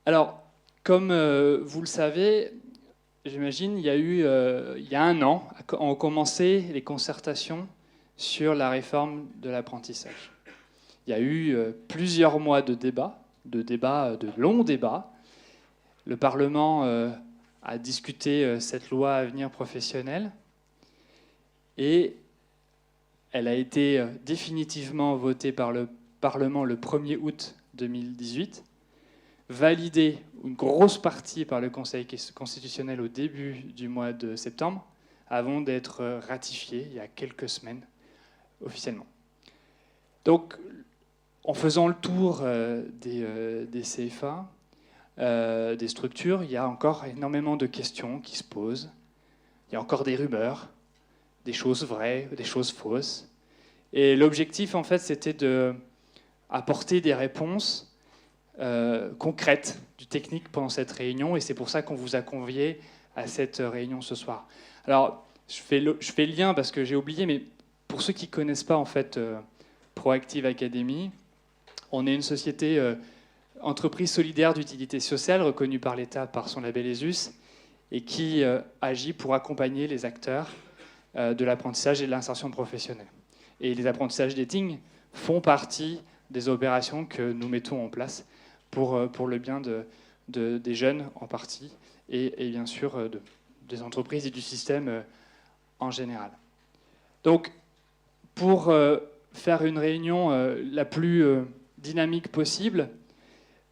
Alors, comme vous le savez, j'imagine, il y a un an, ont commencé les concertations sur la réforme de l'apprentissage. Il y a eu plusieurs mois de débats, de longs débats. Le Parlement a discuté cette loi Avenir professionnel et elle a été définitivement votée par le Parlement le 1er août 2018, validée une grosse partie par le Conseil constitutionnel au début du mois de septembre, avant d'être ratifiée il y a quelques semaines officiellement. Donc, en faisant le tour des CFA, des structures, il y a encore énormément de questions qui se posent. Il y a encore des rumeurs, des choses vraies, des choses fausses. Et l'objectif, en fait, c'était d'apporter des réponses concrètes du technique pendant cette réunion. Et c'est pour ça qu'on vous a conviés à cette réunion ce soir. Alors, je fais le lien parce que j'ai oublié, mais pour ceux qui ne connaissent pas, en fait, Proactive Academy, on est une société entreprise solidaire d'utilité sociale reconnue par l'État par son label ESUS et qui agit pour accompagner les acteurs de l'apprentissage et de l'insertion professionnelle. Et les apprentissages dating font partie des opérations que nous mettons en place pour le bien des jeunes en partie et bien sûr des entreprises et du système en général. Donc, pour faire une réunion la plus dynamique possible,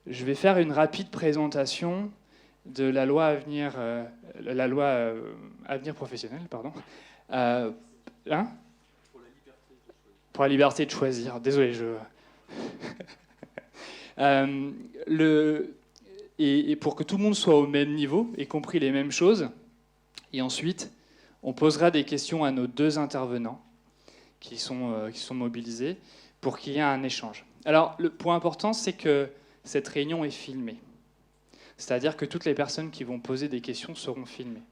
je vais faire une rapide présentation de la loi Avenir professionnel, pardon. Pour la liberté de choisir. Désolé, et pour que tout le monde soit au même niveau, y compris les mêmes choses. Et ensuite, on posera des questions à nos deux intervenants qui sont mobilisés pour qu'il y ait un échange. Alors, le point important, c'est que cette réunion est filmée. C'est-à-dire que toutes les personnes qui vont poser des questions seront filmées.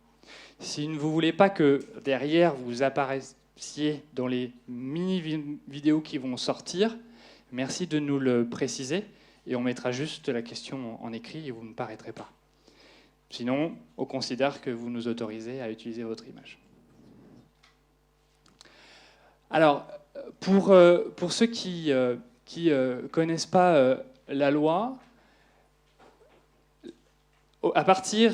Si vous ne voulez pas que derrière vous apparaissiez dans les mini-vidéos qui vont sortir, merci de nous le préciser et on mettra juste la question en écrit et vous ne paraîtrez pas. Sinon, on considère que vous nous autorisez à utiliser votre image. Alors, pour ceux qui ne connaissent pas la loi, à partir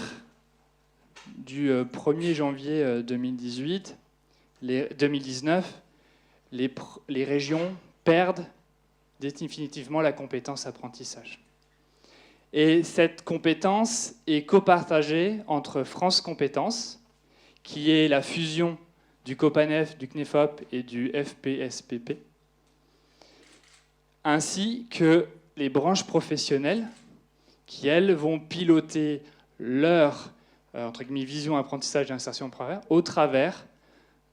du 1er janvier 2019, les régions perdent définitivement la compétence apprentissage. Et cette compétence est copartagée entre France Compétences, qui est la fusion du COPANEF, du CNEFOP et du FPSPP, ainsi que les branches professionnelles qui, elles, vont piloter leur entre guillemets, vision, apprentissage et insertion professionnelle au travers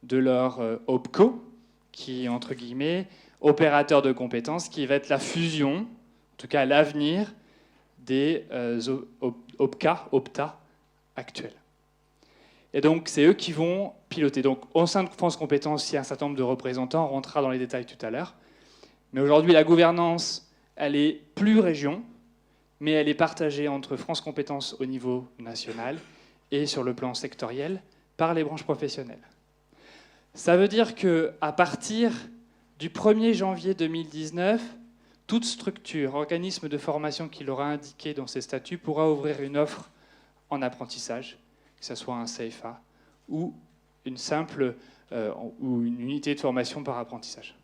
de leur OPCO, qui est, entre guillemets, opérateur de compétences, qui va être la fusion, en tout cas à l'avenir, des OPTA actuels. Et donc, c'est eux qui vont piloter. Donc, au sein de France Compétences, il y a un certain nombre de représentants, on rentrera dans les détails tout à l'heure. Mais aujourd'hui, la gouvernance, elle est plus région, mais elle est partagée entre France Compétences au niveau national et sur le plan sectoriel par les branches professionnelles. Ça veut dire qu'à partir du 1er janvier 2019, toute structure, organisme de formation qui l'aura indiqué dans ses statuts pourra ouvrir une offre en apprentissage, que ce soit un CFA ou une simple ou une unité de formation par apprentissage.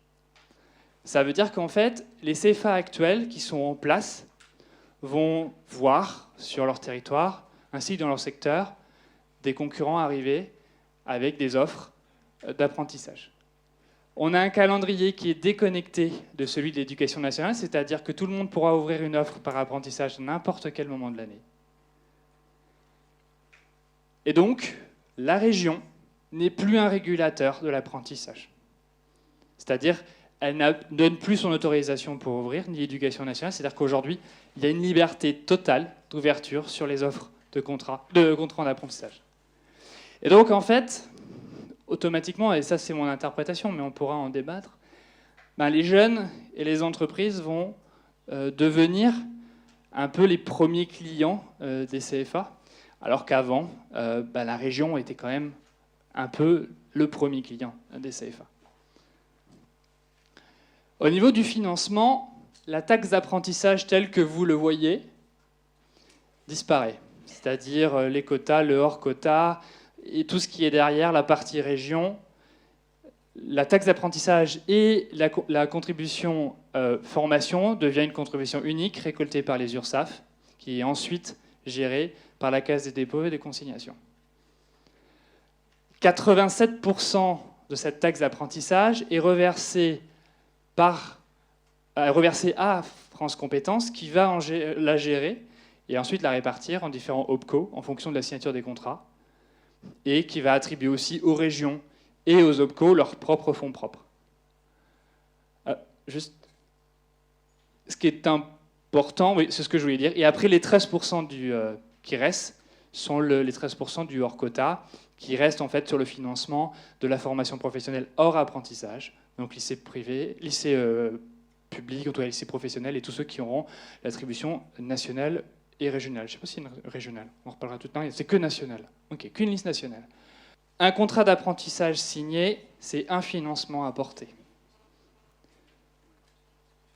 Ça veut dire qu'en fait, les CFA actuels qui sont en place vont voir sur leur territoire, ainsi que dans leur secteur, des concurrents arriver avec des offres d'apprentissage. On a un calendrier qui est déconnecté de celui de l'éducation nationale, c'est-à-dire que tout le monde pourra ouvrir une offre par apprentissage à n'importe quel moment de l'année. Et donc, la région n'est plus un régulateur de l'apprentissage. C'est-à-dire, elle ne donne plus son autorisation pour ouvrir, ni l'éducation nationale. C'est-à-dire qu'aujourd'hui, il y a une liberté totale d'ouverture sur les offres de contrats en apprentissage. Et donc, en fait, automatiquement, et ça c'est mon interprétation, mais on pourra en débattre, les jeunes et les entreprises vont devenir un peu les premiers clients des CFA, alors qu'avant, la région était quand même un peu le premier client des CFA. Au niveau du financement, la taxe d'apprentissage telle que vous le voyez disparaît. C'est-à-dire les quotas, le hors-quota et tout ce qui est derrière la partie région. La taxe d'apprentissage et la contribution formation devient une contribution unique récoltée par les URSSAF, qui est ensuite gérée par la Caisse des dépôts et des consignations. 87% de cette taxe d'apprentissage est reversée à France Compétences, qui va la gérer et ensuite la répartir en différents OPCO en fonction de la signature des contrats, et qui va attribuer aussi aux régions et aux OPCO leurs propres fonds propres. Juste, ce qui est important, oui, c'est ce que je voulais dire. Et après, les 13% qui restent sont les 13% du hors-quota, qui restent en fait sur le financement de la formation professionnelle hors apprentissage, donc lycée privé, lycée public, en tout cas lycée professionnel, et tous ceux qui auront l'attribution nationale et régionale. Je ne sais pas si c'est régionale, on en reparlera tout le temps, c'est que national. Ok, qu'une liste nationale. Un contrat d'apprentissage signé, c'est un financement apporté.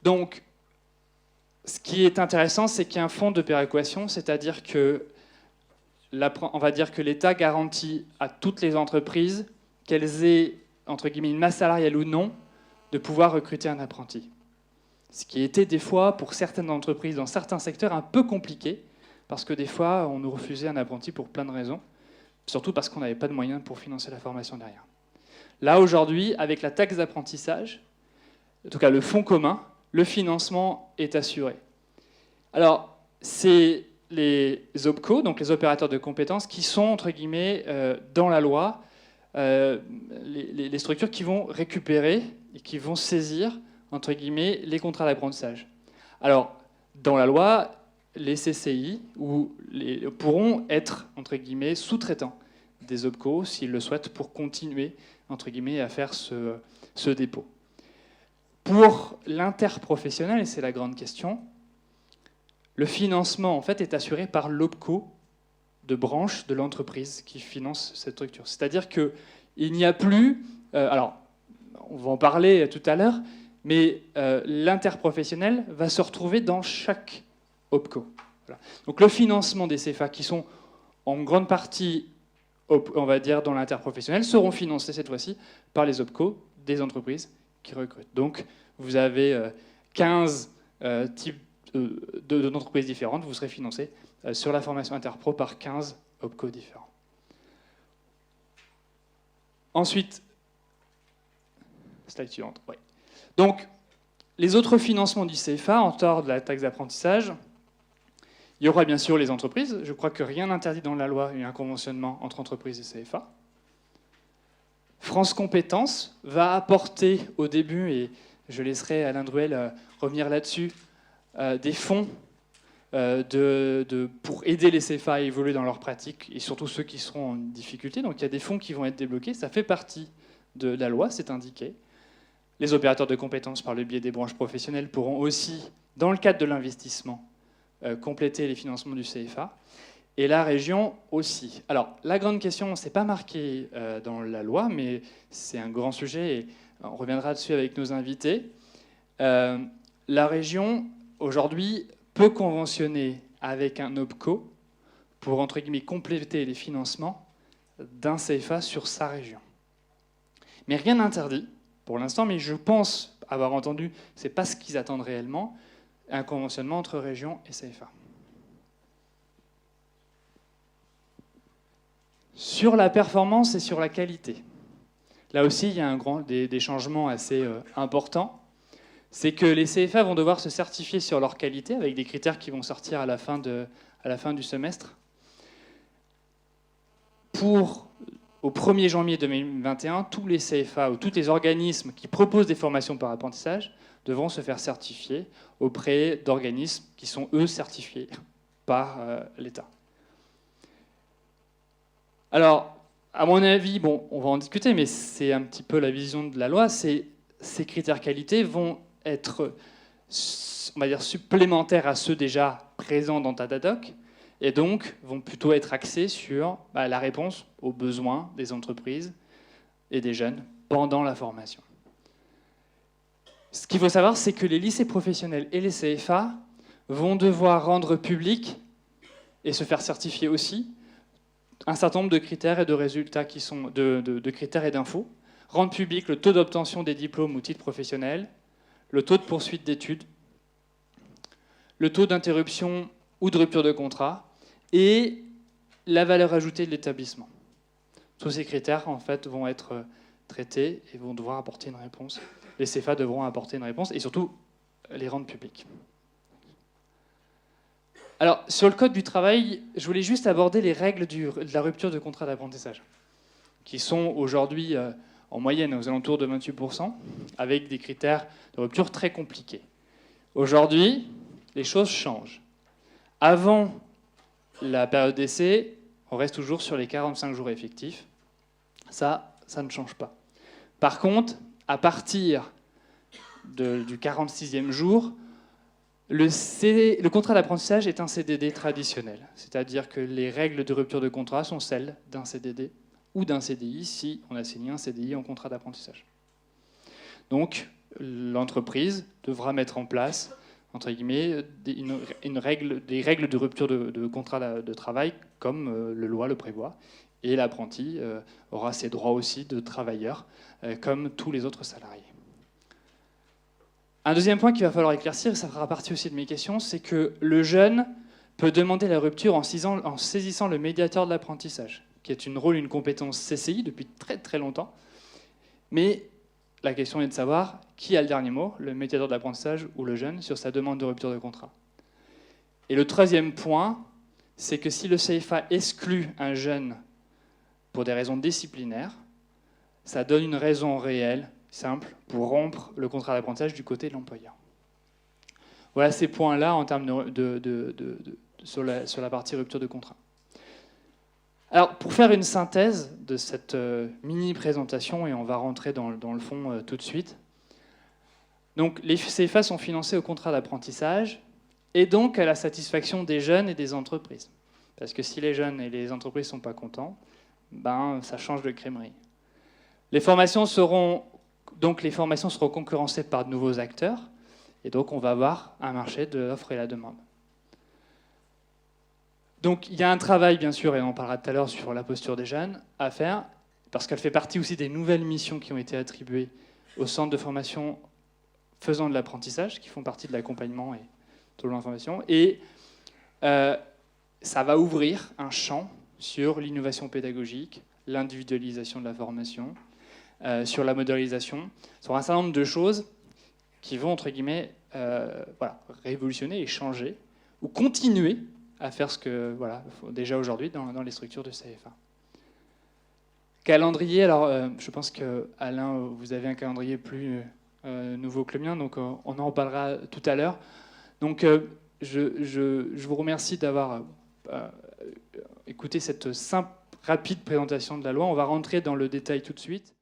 Donc, ce qui est intéressant, c'est qu'il y a un fonds de péréquation, c'est-à-dire que on va dire que l'État garantit à toutes les entreprises, qu'elles aient, entre guillemets, une masse salariale ou non, de pouvoir recruter un apprenti. Ce qui était des fois, pour certaines entreprises, dans certains secteurs, un peu compliqué, parce que des fois, on nous refusait un apprenti pour plein de raisons, surtout parce qu'on n'avait pas de moyens pour financer la formation derrière. Là, aujourd'hui, avec la taxe d'apprentissage, en tout cas le fonds commun, le financement est assuré. Alors, c'est les OPCO, donc les opérateurs de compétences, qui sont, entre guillemets, dans la loi, les structures qui vont récupérer et qui vont saisir, entre guillemets, les contrats d'apprentissage. Alors, dans la loi, les CCI pourront être, entre guillemets, sous-traitants des OPCO, s'ils le souhaitent, pour continuer, entre guillemets, à faire ce dépôt. Pour l'interprofessionnel, et c'est la grande question, le financement, en fait, est assuré par l'OPCO de branche de l'entreprise qui finance cette structure. C'est-à-dire qu'il n'y a plus... alors, on va en parler tout à l'heure, mais l'interprofessionnel va se retrouver dans chaque OPCO. Voilà. Donc le financement des CFA, qui sont en grande partie, on va dire, dans l'interprofessionnel, seront financés cette fois-ci par les OPCO des entreprises qui recrutent. Donc vous avez 15 types d'entreprises différentes, vous serez financé sur la formation interpro par 15 OPCO différents. Ensuite, slide suivante. Oui. Donc, les autres financements du CFA, en dehors de la taxe d'apprentissage, il y aura bien sûr les entreprises. Je crois que rien n'interdit dans la loi un conventionnement entre entreprises et CFA. France Compétences va apporter au début, et je laisserai Alain Druel revenir là-dessus, des fonds pour aider les CFA à évoluer dans leurs pratiques, et surtout ceux qui seront en difficulté. Donc il y a des fonds qui vont être débloqués, ça fait partie de la loi, c'est indiqué. Les opérateurs de compétences, par le biais des branches professionnelles, pourront aussi, dans le cadre de l'investissement, compléter les financements du CFA. Et la région aussi. Alors, la grande question, c'est pas marqué dans la loi, mais c'est un grand sujet, et on reviendra dessus avec nos invités. La région, aujourd'hui, peut conventionner avec un OPCO pour, entre guillemets, compléter les financements d'un CFA sur sa région. Mais rien n'interdit, pour l'instant, mais je pense avoir entendu, c'est pas ce qu'ils attendent réellement, un conventionnement entre région et CFA. Sur la performance et sur la qualité, là aussi, il y a des changements assez importants. C'est que les CFA vont devoir se certifier sur leur qualité avec des critères qui vont sortir à la fin du semestre. Au 1er janvier 2021, tous les CFA ou tous les organismes qui proposent des formations par apprentissage devront se faire certifier auprès d'organismes qui sont, eux, certifiés par l'État. Alors, à mon avis, bon, on va en discuter, mais c'est un petit peu la vision de la loi, ces critères qualité vont être, on va dire, supplémentaires à ceux déjà présents dans Datadoc, et donc vont plutôt être axés sur la réponse aux besoins des entreprises et des jeunes pendant la formation. Ce qu'il faut savoir, c'est que les lycées professionnels et les CFA vont devoir rendre public, et se faire certifier aussi, un certain nombre de critères et de résultats qui sont de critères et d'infos. Rendre public le taux d'obtention des diplômes ou titres professionnels, le taux de poursuite d'études, le taux d'interruption ou de rupture de contrat, et la valeur ajoutée de l'établissement. Tous ces critères, en fait, vont être traités et vont devoir apporter une réponse. Les CFA devront apporter une réponse et surtout les rendre publics. Alors, sur le code du travail, je voulais juste aborder les règles de la rupture de contrat d'apprentissage, qui sont aujourd'hui en moyenne aux alentours de 28%, avec des critères de rupture très compliqués. Aujourd'hui, les choses changent. Avant la période d'essai, on reste toujours sur les 45 jours effectifs. Ça ne change pas. Par contre, à partir du 46e jour, le contrat d'apprentissage est un CDD traditionnel. C'est-à-dire que les règles de rupture de contrat sont celles d'un CDD ou d'un CDI si on a signé un CDI en contrat d'apprentissage. Donc, l'entreprise devra mettre en place, entre guillemets, des règles de rupture de contrat de travail comme la loi le prévoit. Et l'apprenti aura ses droits aussi de travailleur comme tous les autres salariés. Un deuxième point qu'il va falloir éclaircir, et ça fera partie aussi de mes questions, c'est que le jeune peut demander la rupture en saisissant le médiateur de l'apprentissage, qui est une compétence CCI depuis très très longtemps. Mais la question est de savoir qui a le dernier mot, le médiateur de l'apprentissage ou le jeune, sur sa demande de rupture de contrat. Et le troisième point, c'est que si le CFA exclut un jeune pour des raisons disciplinaires, ça donne une raison réelle, simple, pour rompre le contrat d'apprentissage du côté de l'employeur. Voilà ces points-là en termes sur la partie rupture de contrat. Alors, pour faire une synthèse de cette mini-présentation, et on va rentrer dans le fond tout de suite, donc les CFA sont financés au contrat d'apprentissage et donc à la satisfaction des jeunes et des entreprises. Parce que si les jeunes et les entreprises ne sont pas contents, ça change de crèmerie. Les formations seront concurrencées par de nouveaux acteurs, et donc on va avoir un marché de l'offre et la demande. Donc il y a un travail, bien sûr, et on en parlera tout à l'heure sur la posture des jeunes, à faire, parce qu'elle fait partie aussi des nouvelles missions qui ont été attribuées aux centres de formation faisant de l'apprentissage, qui font partie de l'accompagnement et de l'information. Et ça va ouvrir un champ sur l'innovation pédagogique, l'individualisation de la formation, sur la modélisation, sur un certain nombre de choses qui vont, entre guillemets, révolutionner et changer, ou continuer à faire ce que, déjà aujourd'hui dans les structures de CFA. Calendrier, alors je pense que Alain, vous avez un calendrier plus nouveau que le mien, donc on en parlera tout à l'heure. Donc je vous remercie d'avoir écouté cette simple, rapide présentation de la loi. On va rentrer dans le détail tout de suite.